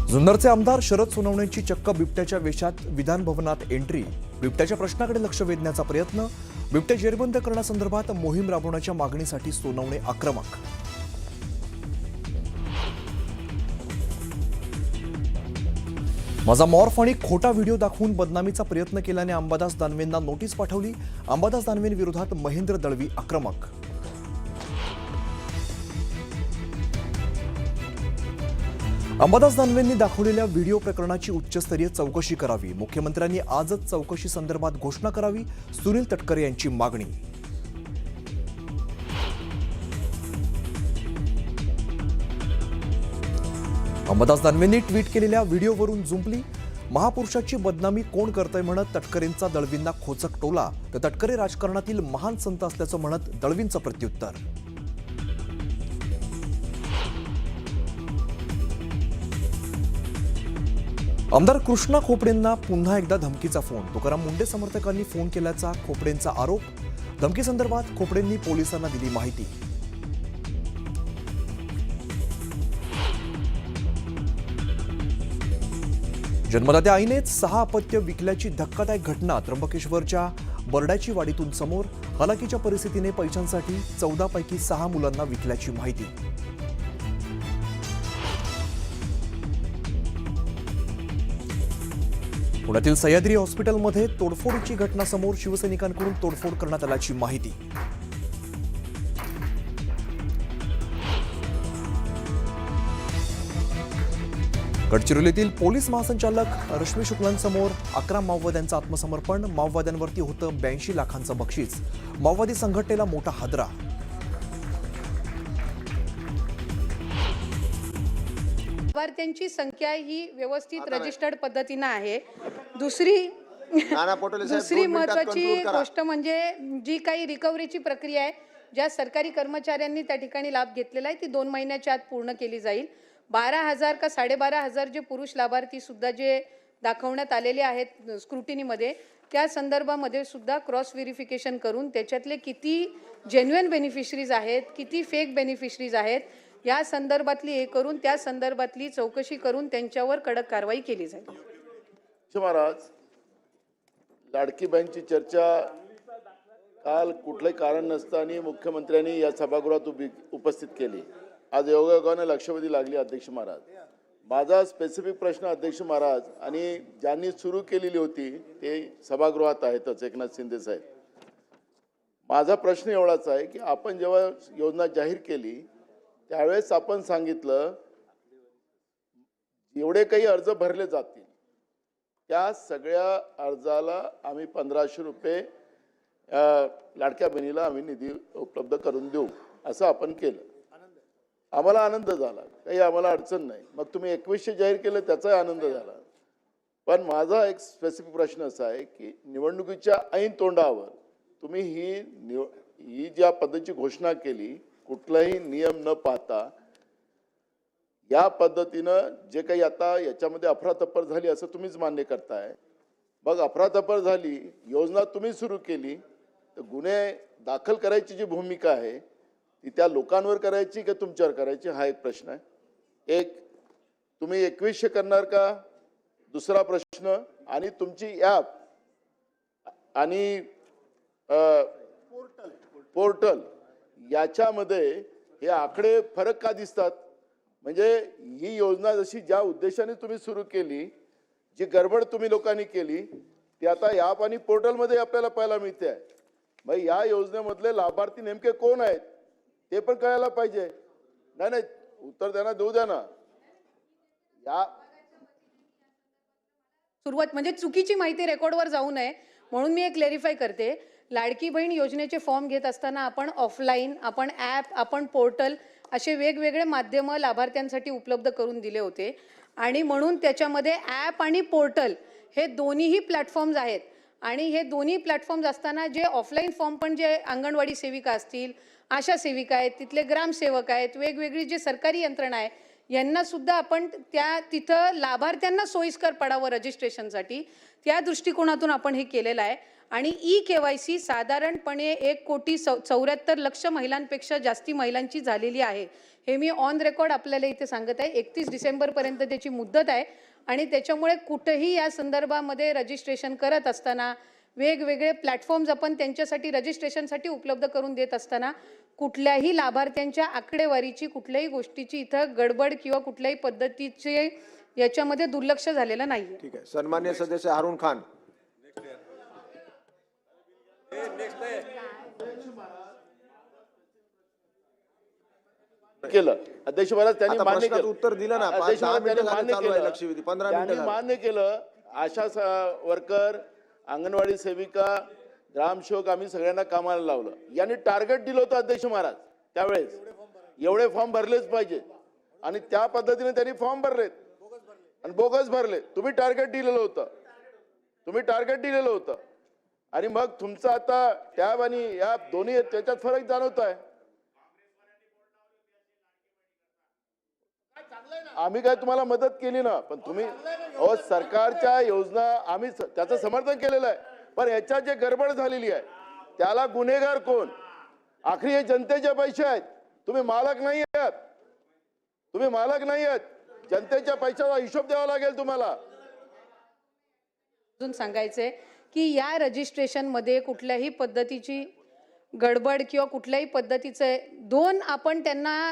जुन्नरचे आमदार शरद सोनवणेंची चक्क बिबट्याच्या वेशात विधान भवनात एंट्री। बिबट्याच्या प्रश्नाकडे लक्ष वेधण्याचा प्रयत्न। बिबट्या जेरबंद करण्यासंदर्भात मोहीम राबवण्याच्या मागणीसाठी सोनवणे आक्रमक। माझा मॉर्फ आणि खोटा व्हिडिओ दाखवून बदनामीचा प्रयत्न केल्याने अंबादास दानवेंना नोटीस पाठवली। अंबादास दानवेंविरोधात महेंद्र दळवी आक्रमक। अंबादास दानवेंनी दाखवलेल्या व्हिडिओ प्रकरणाची उच्चस्तरीय चौकशी करावी। मुख्यमंत्र्यांनी आजच चौकशी संदर्भात घोषणा करावी, सुनील तटकरे यांची मागणी। अंबादास दानवेंनी ट्विट केलेल्या व्हिडिओवरून जुंपली। महापुरुषाची बदनामी कोण करतंय म्हणत तटकरेंचा दळवींना खोचक टोला, तर तटकरे राजकारणातील महान संत असल्याचं म्हणत दळवींचं प्रत्युत्तर। आमदार कृष्णा खोपडेंना पुन्हा एकदा धमकीचा फोन। तुकाराम मुंडे समर्थकांनी फोन केल्याचा खोपडेंचा आरोप। धमकीसंदर्भात खोपडेंनी पोलिसांना दिली माहिती। जन्मदात्या आईनेच 6 अपत्य विकल्याची धक्कादायक घटना त्र्यंबकेश्वरच्या बरड्याची वाडीतून समोर। हलाखीच्या परिस्थितीने पैशांसाठी 14 पैकी 6 मुलांना विकल्याची माहिती। पुण्यातील सह्याद्री हॉस्पिटलमध्ये तोडफोडीची घटना समोर। शिवसैनिकांकडून तोडफोड करण्यात आल्याची माहिती। गडचिरोलीतील पोलीस महासंचालक रश्मी शुक्लांसमोर 11 माओवाद्यांचं आत्मसमर्पण। माओवाद्यांवरती होतं 82 लाखांचं बक्षीस। माओवादी संघटनेला मोठा हादरा। लाभार्थ्यांची संख्या ही व्यवस्थित रजिस्टर्ड पद्धतीने आहे। दुसरी महत्त्वाची गोष्ट म्हणजे जी काही रिकव्हरीची प्रक्रिया आहे, ज्या सरकारी कर्मचाऱ्यांनी त्या ठिकाणी लाभ घेतलेला आहे, ती 2 महिन्याच्या आत पूर्ण केली जाईल। 12,000 का 12,500 जे पुरुष लाभार्थी सुद्धा जे दाखवण्यात आलेले आहेत स्क्रुटिनीमध्ये, त्या संदर्भामध्ये सुद्धा क्रॉस व्हेरिफिकेशन करून त्याच्यातले किती जेन्युइन बेनिफिशरीज आहेत, किती फेक बेनिफिशरीज आहेत, या संदर्भातली हे करून त्या संदर्भातली चौकशी करून त्यांच्यावर कडक कारवाई केली जाईल। महाराज, लाडकी बहीणची चर्चा काल कुठलंही कारण नसताना मुख्यमंत्र्यांनी या सभागृहात उपस्थित केली। आज योगायोगाने लक्षवेधी लागली। अध्यक्ष महाराज, माझा स्पेसिफिक प्रश्न अध्यक्ष महाराज, आणि ज्यांनी सुरू केलेली होती ते सभागृहात आहेतच, एकनाथ शिंदे साहेब। माझा प्रश्न एवढाच आहे की आपण जेव्हा योजना जाहीर केली त्यावेळेस आपण सांगितलं एवढे काही अर्ज भरले जातील त्या सगळ्या अर्जाला आम्ही 1500 रुपये लाडक्या बहिणीला आम्ही निधी उपलब्ध करून देऊ, असं आपण केलं। आम्हाला आनंद झाला, काही आम्हाला अडचण नाही। मग तुम्ही 2100 जाहीर केलं, त्याचाही आनंद झाला। पण माझा एक स्पेसिफिक प्रश्न असा आहे की निवडणुकीच्या ऐन तोंडावर तुम्ही ही ज्या पद्धतीची घोषणा केली, कुठलाही नियम न पाहता या पद्धतीनं जे काही आता याच्यामध्ये अफरातफर झाली असं तुम्हीच मान्य करताय। मग अफरातफर झाली, योजना तुम्ही सुरू केली, तर गुन्हे दाखल करायची जी भूमिका आहे ती त्या लोकांवर करायची की तुमच्यावर करायची, हा एक प्रश्न आहे। एक, तुम्ही 2100 करणार का? दुसरा प्रश्न, आणि तुमची ॲप आणि पोर्टल याच्यामध्ये हे आकडे फरक का दिसतात? म्हणजे ही योजना जशी ज्या उद्देशाने तुम्ही सुरू केली, जी गडबड तुम्ही लोकांनी केली, ती आता ॲप आणि पोर्टलमध्ये आपल्याला पाहायला मिळते आहे। मग या योजनेमधले लाभार्थी नेमके कोण आहेत ते पण कळायला पाहिजे। नाही, उत्तर द्या ना, देऊ द्या ना। या सुरुवात म्हणजे चुकीची माहिती रेकॉर्डवर जाऊ नये म्हणून मी एक क्लॅरिफाय करते। लाडकी बहीण योजनेचे फॉर्म घेत असताना आपण ऑफलाईन, आपण ॲप, आपण पोर्टल असे वेगवेगळे माध्यम लाभार्थ्यांसाठी उपलब्ध करून दिले होते, आणि म्हणून त्याच्यामध्ये ॲप आणि पोर्टल हे दोन्हीही प्लॅटफॉर्म्स आहेत। आणि हे दोन्ही प्लॅटफॉर्म्स असताना जे ऑफलाईन फॉर्म पण जे अंगणवाडी सेविका असतील, आशा सेविका आहेत, तिथले ग्रामसेवक आहेत, वेगवेगळी जे सरकारी यंत्रणा आहे, यांना सुद्धा आपण तिथं लाभार्थ्यांना सोयीस्कर पडावं रजिस्ट्रेशनसाठी, त्या दृष्टिकोनातून आपण हे केलेलं आहे। आणि E-KYC साधारणपणे 1,74,00,000 महिलांपेक्षा जास्ती महिलांची झालेली आहे. हे मी ऑन रेकॉर्ड आपल्याला इथे सांगत आहे. 31 डिसेंबरपर्यंत त्याची मुदत आहे आणि त्याच्यामुळे कुठेही या संदर्भामध्ये रजिस्ट्रेशन करत असताना वेगवेगळे प्लॅटफॉर्म्स आपण त्यांच्यासाठी रजिस्ट्रेशनसाठी उपलब्ध करून देत असताना कुठल्याही लाभार्थ्यांच्या आकडेवारीची कुठल्याही गोष्टीची इथं गडबड किंवा कुठल्याही पद्धतीचे याच्यामध्ये दुर्लक्ष झालेलं नाहीये. ठीक आहे. सन्मान्य सदस्य हारून खान. केलं अध्यक्ष महाराज त्यांनी आता मान्य प्रश्नाचं केलं. उत्तर दिलं ना. अध्यक्ष 10 महाराज मिनिटं त्यांनी झाले मान्य चालू आहे केलं. लक्षवेधी. 15 त्यांनी मिनिटं झाली. मान्य केलं. आशा वर्कर, अंगणवाडी सेविका, ग्रामसेवक आम्ही सगळ्यांना कामाला लावलं. यांनी टार्गेट दिलं होतं अध्यक्ष महाराज त्यावेळेस एवढे फॉर्म भरलेच पाहिजे आणि त्या पद्धतीने त्यांनी फॉर्म भरलेत आणि बोगस भरले. तुम्ही टार्गेट दिलेलं होतं आणि मग तुमचं आता टॅब आणि या दोन्ही त्याच्यात फरक जाणवत आहे. आम्ही काय तुम्हाला मदत केली ना, पण तुम्ही सरकारच्या योजना आम्ही त्याचं समर्थन केलेलं आहे, पण याच्यात जे गडबड झालेली आहे त्याला गुन्हेगार कोण? आखरी हे जनतेचे पैसे आहेत. तुम्ही मालक नाही आहात. जनतेच्या पैशाचा हिशोब द्यावा लागेल तुम्हाला. अजून सांगायचंय की या रजिस्ट्रेशनमध्ये कुठल्याही पद्धतीची गडबड किंवा कुठल्याही पद्धतीचे 2 आपण त्यांना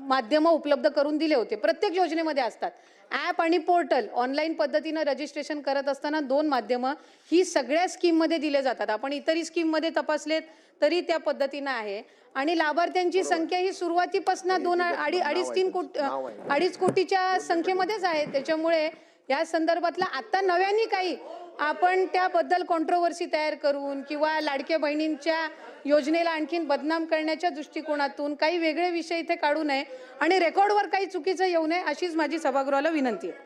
माध्यमं उपलब्ध करून दिले होते. प्रत्येक योजनेमध्ये असतात ॲप आणि पोर्टल. ऑनलाईन पद्धतीनं रजिस्ट्रेशन करत असताना 2 माध्यमं ही सगळ्या स्कीममध्ये दिले जातात. आपण इतरही स्कीममध्ये तपासलेत तरी त्या पद्धतीनं आहे आणि लाभार्थ्यांची संख्या ही सुरुवातीपासून 2-2.5-3 कोटीच्या संख्येमध्येच आहे. त्याच्यामुळे या संदर्भातला आता नव्याने काही आपण त्याबद्दल कॉन्ट्रोवर्सी तयार करून किंवा लाडक्या बहिणींच्या योजनेला आणखीन बदनाम करण्याच्या दृष्टिकोनातून काही वेगळे विषय इथे काढू नये आणि रेकॉर्डवर काही चुकीचं येऊ नये अशीच माझी सभागृहाला विनंती आहे.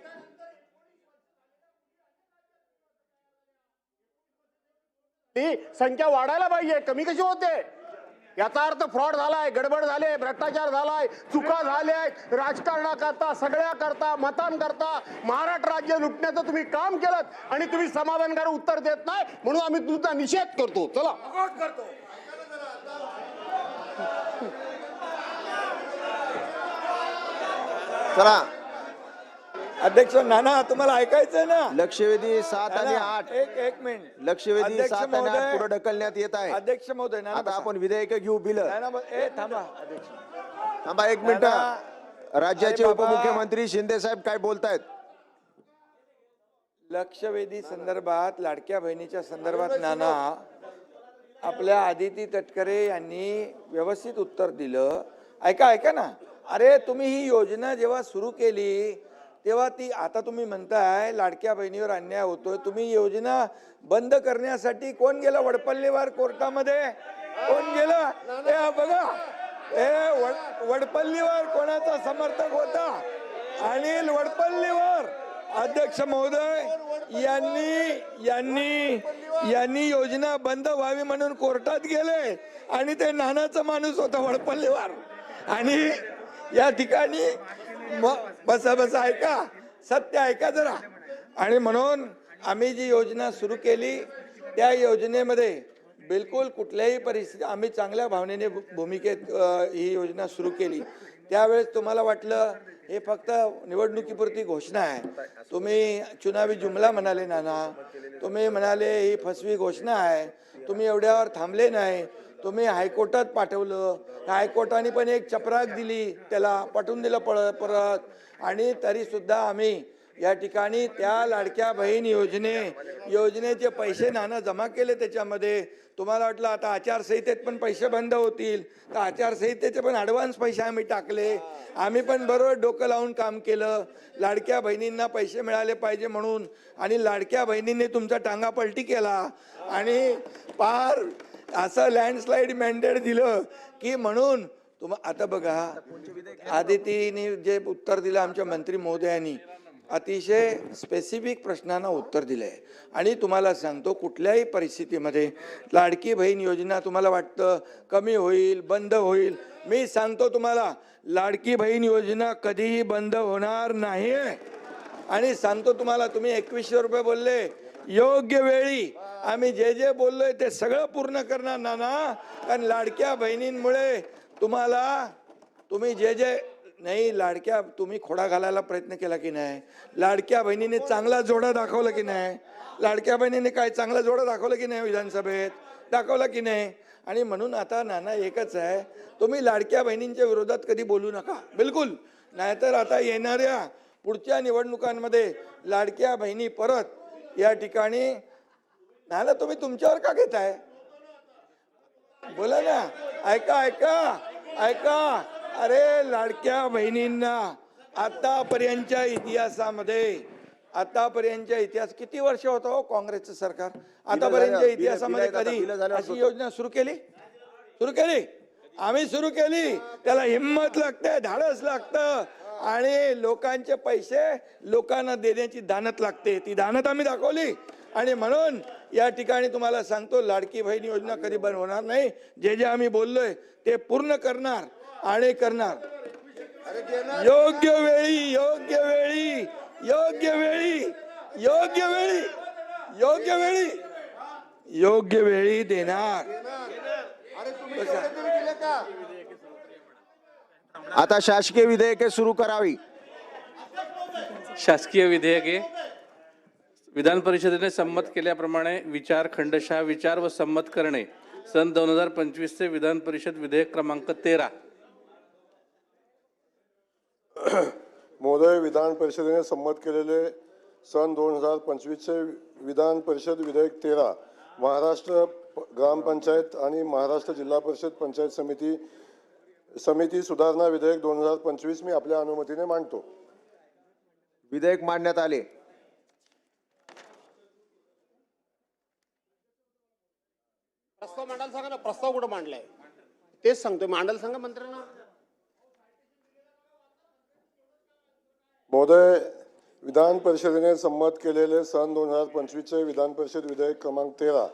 ती संख्या वाढायला पाहिजे, कमी कशी होते? याचा अर्थ फ्रॉड झालाय, गडबड झाले, भ्रष्टाचार झालाय, चुका झाल्या आहेत. राजकारणाकरता, सगळ्याकरता, मतांकरता महाराष्ट्र राज्य लुटण्याचं तुम्ही काम केलं आणि तुम्ही समाधानकारक उत्तर देत नाही म्हणून आम्ही तुमचा निषेध करतो. चला चला. अध्यक्ष नाना तुम्हाला ऐकायचंय ना. लक्षवेधी 7 आणि 8. एक मिनिट. लक्षवेधी अध्यक्ष 7 आणि 8 महोदय. पुढे ढकलण्यात येत आहे. अध्यक्ष महोदय नाना आता बसा. आपण विधेयक घेऊ. बिल थांबा अध्यक्ष. थांबा 1 मिनिट. राज्याचे अरे बाबा. उपमुख्यमंत्री शिंदे साहेब काय बोलतायत? लक्षवेधी संदर्भात लाडक्या बहिणीच्या संदर्भात नाना आपल्या आदिती तटकरे यांनी व्यवस्थित उत्तर दिलं. ऐका ना. अरे तुम्ही ही योजना जेव्हा सुरू केली तेव्हा ती आता तुम्ही म्हणताय लाडक्या बहिणीवर अन्याय होतोय. तुम्ही योजना बंद करण्यासाठी कोण गेलं वडपल्लीवार कोर्टामध्ये? कोण गेलं? हे बघा, वडपल्लीवार कोणाचा समर्थक होता? अनिल वडपल्लीवार. अध्यक्ष महोदय यांनी योजना बंद व्हावी म्हणून कोर्टात गेले आणि ते नानाचा माणूस होता वडपल्लीवार. आणि या ठिकाणी बसा ऐका, सत्य ऐका जरा. आणि म्हणून आम्ही जी योजना सुरू केली त्या योजनेमध्ये बिलकुल कुठल्याही परिस्थिती आम्ही चांगल्या भावनेने भूमिकेत ही योजना सुरू केली. त्यावेळेस तुम्हाला वाटलं हे फक्त निवडणुकीपुरती घोषणा आहे. तुम्ही चुनावी जुमला म्हणाले नाना. तुम्ही म्हणाले ही फसवी घोषणा आहे. तुम्ही एवढ्यावर थांबले नाही. तुम्ही हायकोर्टात पाठवलं. हायकोर्टाने पण एक चपराक दिली, त्याला पाठवून दिलं परत. आणि तरी सुद्धा आम्ही या ठिकाणी त्या लाडक्या बहीण योजनेचे पैसे नाना जमा केले. त्याच्यामध्ये तुम्हाला वाटलं आता आचारसंहितेत पण पैसे बंद होतील, तर आचारसंहितेचे पण ॲडव्हान्स पैसे आम्ही टाकले. आम्ही पण बरोबर डोकं लावून काम केलं. लाडक्या बहिणींना पैसे मिळाले पाहिजे म्हणून. आणि लाडक्या बहिणींनी तुमचा टांगा पलटी केला आणि पार असं लँडस्लाईड मॅन्डेट दिलं की म्हणून आता बघा आदितीने जे उत्तर दिलं आमच्या मंत्री महोदयांनी अतिशय स्पेसिफिक प्रश्नांना उत्तर दिलं आहे. आणि तुम्हाला सांगतो कुठल्याही परिस्थितीमध्ये लाडकी बहीण योजना तुम्हाला वाटतं कमी होईल, बंद होईल, मी सांगतो तुम्हाला लाडकी बहीण योजना कधीही बंद होणार नाही. आणि सांगतो तुम्हाला, तुम्ही 2100 रुपये बोलले, योग्य वेळी आम्ही जे जे बोललोय ते सगळं पूर्ण करणार नाना. कारण लाडक्या बहिणींमुळे तुम्ही जे जे नाही लाडक्या तुम्ही खोडा घालायला प्रयत्न केला की नाही. लाडक्या बहिणीने चांगला जोडा दाखवला की नाही. लाडक्या बहिणीने काय चांगला जोडा दाखवला की नाही विधानसभेत दाखवला की नाही. आणि म्हणून आता नाना एकच आहे, तुम्ही लाडक्या बहिणींच्या विरोधात कधी बोलू नका बिलकुल. नाहीतर आता येणाऱ्या पुढच्या निवडणुकांमध्ये लाडक्या बहिणी परत या ठिकाणी नाना तुम्ही तुमच्यावर का घेताय. बोला ना. ऐका ऐका ऐका. अरे लाडक्या बहिणींना आतापर्यंतच्या इतिहास किती वर्ष होतं हो काँग्रेसचं सरकार. आतापर्यंतच्या इतिहासामध्ये कधी अशी योजना सुरू केली. आम्ही सुरू केली. त्याला हिंमत लागते, धाडस लागतं आणि लोकांचे पैसे लोकांना देण्याची दानत लागते. ती दानत आम्ही दाखवली. आणि म्हणून या ठिकाणी तुम्हाला सांगतो लाडकी बहीण योजना कधी बंद होणार नाही. जे जे आम्ही बोललोय ते पूर्ण करणार आणि करणार. योग्य वेळी देणार. आता शासकीय विधेयके सुरू करावी. शासकीय विधेयके विधान परिषदेने संमत केल्याप्रमाणे खंडशः विचार व संमत करणे. सन 2025 चे विधान परिषद विधेयक क्रमांक 13. महोदय, विधान परिषदेने संमत केलेले सन 2025 चे विधान परिषद विधेयक 13 महाराष्ट्र ग्रामपंचायत आणि महाराष्ट्र जिल्हा परिषद पंचायत समिती सुधारणा विधेयक 2025 मी आपल्या अनुमतीने मांडतो. विधेयक मांडण्यात आले. प्रस्ताव मांडायला सांगा ना. प्रस्ताव कुठं मांडलाय तेच सांगतोय. मांडायला सांगा मंत्र्यांना. महोदय, विधान परिषदेने संमत केलेले सन 2025 चे विधान परिषद विधेयक क्रमांक 13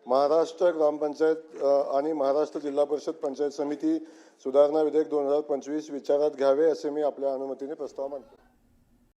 महाराष्ट्र ग्रामपंचायत आणि महाराष्ट्र जिल्हा परिषद पंचायत समिती सुधारणा विधेयक 2025 विचारात घ्यावे असे मी आपल्या अनुमतीने प्रस्ताव मांडतो.